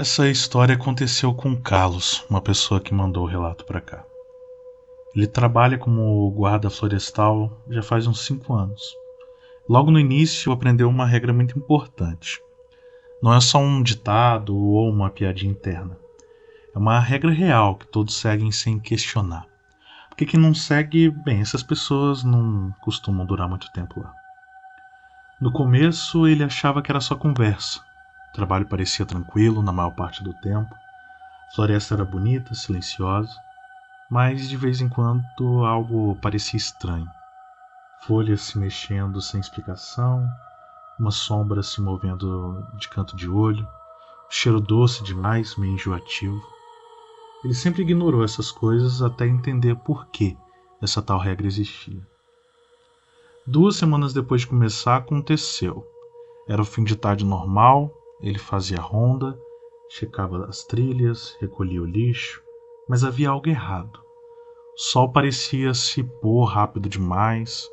Essa história aconteceu com o Carlos, uma pessoa que mandou o relato para cá. Ele trabalha como guarda florestal já faz uns 5 anos. Logo no início aprendeu uma regra muito importante. Não é só um ditado ou uma piadinha interna. É uma regra real que todos seguem sem questionar. Porque quem não segue, bem, essas pessoas não costumam durar muito tempo lá. No começo ele achava que era só conversa. O trabalho parecia tranquilo na maior parte do tempo. A floresta era bonita, silenciosa, mas de vez em quando algo parecia estranho. Folhas se mexendo sem explicação, uma sombra se movendo de canto de olho, cheiro doce demais, meio enjoativo. Ele sempre ignorou essas coisas até entender por que essa tal regra existia. 2 semanas depois de começar, aconteceu. Era o fim de tarde normal, ele fazia a ronda, checava as trilhas, recolhia o lixo, mas havia algo errado. O sol parecia se pôr rápido demais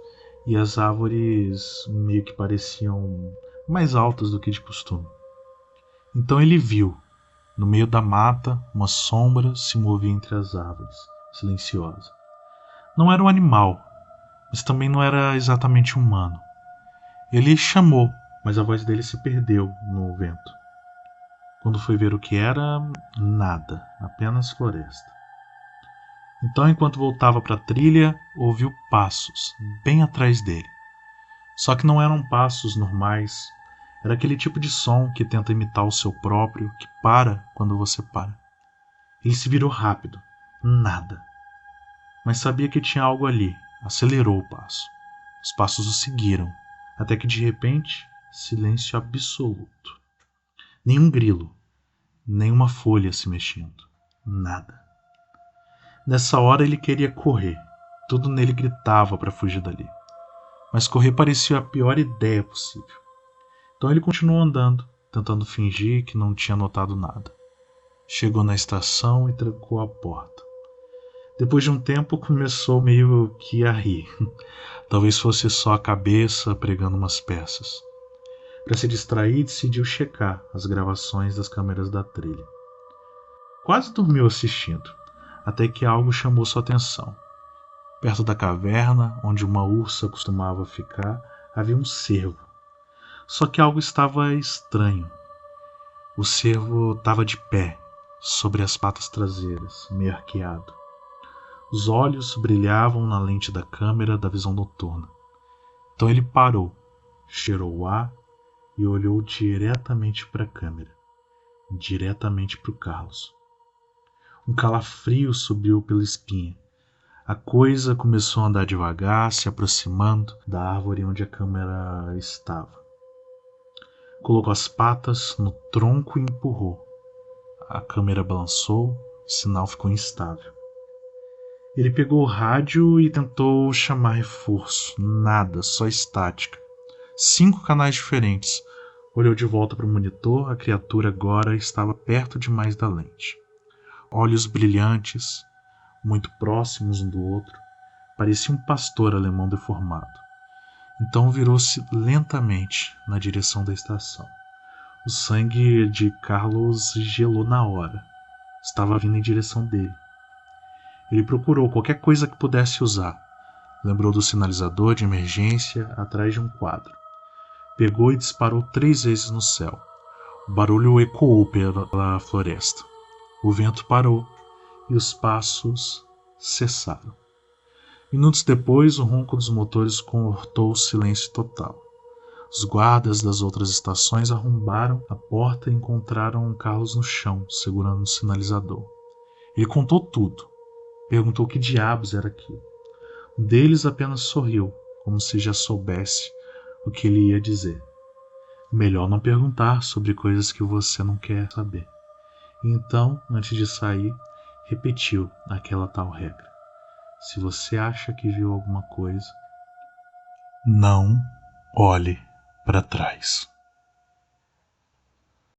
e as árvores meio que pareciam mais altas do que de costume. Então ele viu, no meio da mata, uma sombra se movia entre as árvores, silenciosa. Não era um animal, mas também não era exatamente humano. Ele chamou, mas a voz dele se perdeu no vento. Quando foi ver o que era, nada, apenas floresta. Então, enquanto voltava para a trilha, ouviu passos bem atrás dele. Só que não eram passos normais. Era aquele tipo de som que tenta imitar o seu próprio, que para quando você para. Ele se virou rápido. Nada. Mas sabia que tinha algo ali. Acelerou o passo. Os passos o seguiram, até que de repente, silêncio absoluto. Nenhum grilo, nenhuma folha se mexendo. Nada. Nessa hora ele queria correr. Tudo nele gritava para fugir dali. Mas correr parecia a pior ideia possível. Então ele continuou andando, tentando fingir que não tinha notado nada. Chegou na estação e trancou a porta. Depois de um tempo começou meio que a rir. Talvez fosse só a cabeça pregando umas peças. Para se distrair, decidiu checar as gravações das câmeras da trilha. Quase dormiu assistindo, até que algo chamou sua atenção. Perto da caverna, onde uma ursa costumava ficar, havia um cervo. Só que algo estava estranho. O cervo estava de pé, sobre as patas traseiras, meio arqueado. Os olhos brilhavam na lente da câmera da visão noturna. Então ele parou, cheirou o ar e olhou diretamente para a câmera, diretamente para o Carlos. Um calafrio subiu pela espinha. A coisa começou a andar devagar, se aproximando da árvore onde a câmera estava. Colocou as patas no tronco e empurrou. A câmera balançou, o sinal ficou instável. Ele pegou o rádio e tentou chamar reforço. Nada, só estática. 5 canais diferentes. Olhou de volta para o monitor, a criatura agora estava perto demais da lente. Olhos brilhantes, muito próximos um do outro, parecia um pastor alemão deformado. Então virou-se lentamente na direção da estação. O sangue de Carlos gelou na hora. Estava vindo em direção dele. Ele procurou qualquer coisa que pudesse usar. Lembrou do sinalizador de emergência atrás de um quadro. Pegou e disparou 3 vezes no céu. O barulho ecoou pela floresta. O vento parou e os passos cessaram. Minutos depois, o ronco dos motores cortou o silêncio total. Os guardas das outras estações arrombaram a porta e encontraram Carlos no chão, segurando o sinalizador. Ele contou tudo. Perguntou que diabos era aquilo. Um deles apenas sorriu, como se já soubesse o que ele ia dizer. Melhor não perguntar sobre coisas que você não quer saber. E então, antes de sair, repetiu aquela tal regra. Se você acha que viu alguma coisa, não olhe para trás.